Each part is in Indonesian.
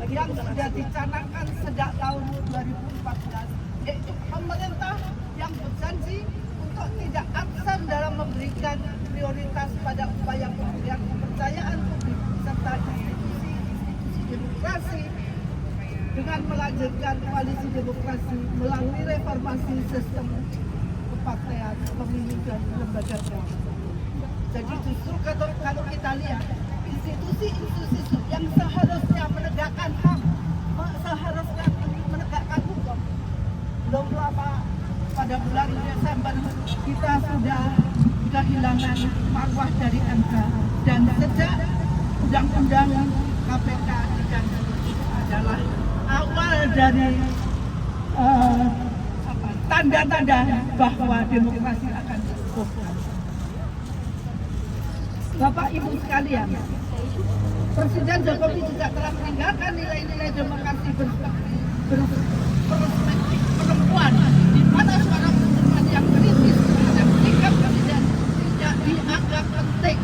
yang sudah dicanangkan sejak tahun 2014, yaitu pemerintah yang berjanji untuk tidak absen dalam memberikan prioritas pada upaya pemulihan kepercayaan publik serta institusi demokrasi dengan melanjutkan koalisi demokrasi melalui reformasi sistem kepartean, pemilu dan lembaga keuangan. Jadi justru kalau kita lihat institusi-institusi yang seharusnya menegakkan HAM, seharusnya menegakkan hukum, belum lama pada bulan Desember kita sudah kehilangan marwah dari MK, dan sejak undang-undang KPK diganti adalah awal dari tanda-tanda bahwa demokrasi akan dirobohkan. Bapak Ibu sekalian, Presiden Jokowi juga telah meninggalkan nilai-nilai demokrasi berperspektif perempuan, di mana suara perempuan yang kritis terhadap sikap presiden tidak dianggap penting.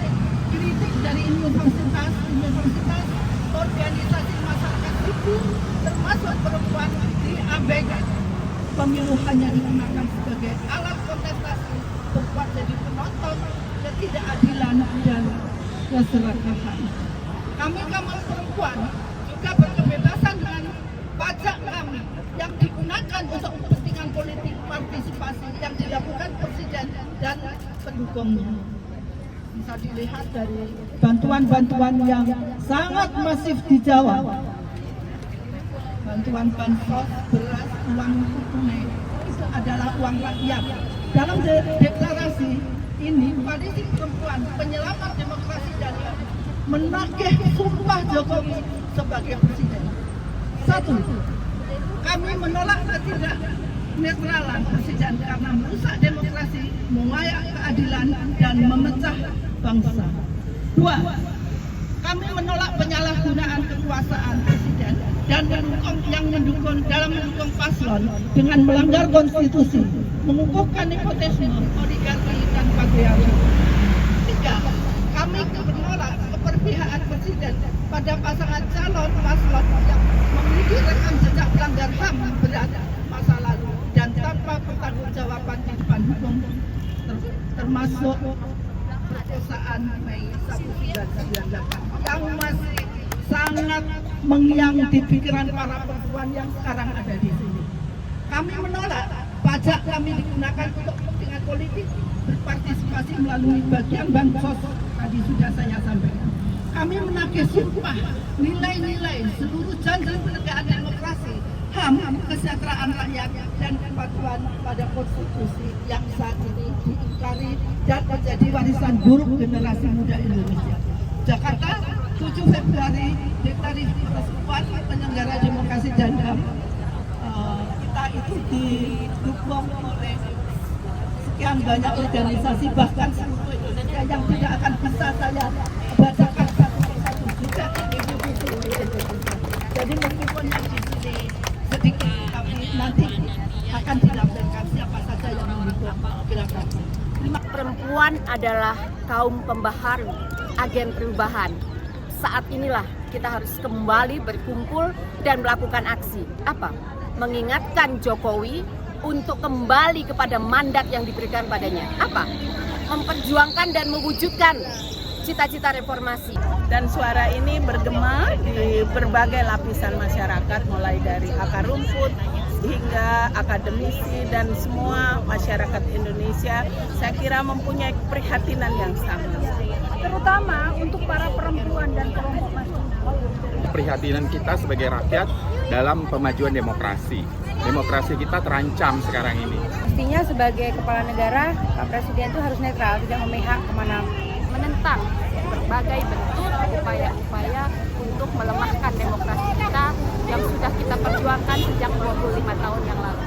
Kritik dari universitas, organisasi masyarakat sipil, termasuk perempuan, diabaikan. Pemilu hanya digunakan sebagai alat kontestasi, berbuat jadi penonton ketidakadilan dan keserakahan. Kami kaum perempuan juga berkebebasan dengan pajak kami yang digunakan untuk kepentingan politik partisipasi yang dilakukan presiden dan pendukungnya. Bisa dilihat dari bantuan-bantuan yang sangat masif di Jawa. Bantuan bansos, beras, uang tunai itu adalah uang rakyat. Dalam deklarasi ini, koalisi perempuan penyelamat demokrasi dan menagih sumpah Jokowi sebagai presiden. 1. Kami menolak ketidaknetralan presiden karena merusak demokrasi, mengayak keadilan dan memecah bangsa. 2. Kami menolak penyalahgunaan kekuasaan presiden dan mendukung paslon dengan melanggar konstitusi, mengukuhkan nepotisme, oligarki dan patriarki. 3. Kami menolak keberpihakan presiden pada pasangan calon paslon yang memiliki rekam jejak pelanggar HAM berat masa lalu dan tanpa pertanggungjawaban di depan hukum, termasuk perkosaan Mei 1998 yang masih sangat mengiang di pikiran para perempuan yang sekarang ada di sini. Kami menolak pajak kami digunakan untuk kepentingan politik, berpartisipasi melalui bagian bansos tadi sudah saya sampaikan. Kami menagih sumpah nilai-nilai seluruh janji penegakan demokrasi, HAM, kesejahteraan rakyat dan kepatuhan pada konstitusi yang saat ini diingkari dan menjadi warisan buruk generasi muda Indonesia. Jakarta, 7 Februari, Deklarasi Perempuan Penyelenggara Demokrasi dan HAM. Kita itu didukung oleh sekian banyak organisasi, bahkan seluruh Indonesia yang tidak akan bisa saya bacakan satu-satu, juga individu Indonesia. Jadi meskipun yang di sini sedikit, tapi nanti akan ditampilkan siapa saja yang mendukung gerakan. Perempuan adalah kaum pembaharu, agen perubahan. Saat inilah kita harus kembali berkumpul dan melakukan aksi. Apa? Mengingatkan Jokowi untuk kembali kepada mandat yang diberikan padanya. Apa? Memperjuangkan dan mewujudkan cita-cita reformasi. Dan suara ini bergema di berbagai lapisan masyarakat, mulai dari akar rumput hingga akademisi dan semua masyarakat Indonesia. Saya kira mempunyai keprihatinan yang sama, terutama untuk para perempuan dan kelompok masyarakat. Keprihatinan kita sebagai rakyat dalam pemajuan demokrasi. Demokrasi kita terancam sekarang ini. Mestinya sebagai kepala negara, Pak Presiden itu harus netral, tidak memihak kemana. Menentang berbagai bentuk upaya-upaya untuk melemahkan demokrasi kita yang sudah kita perjuangkan sejak 25 tahun yang lalu.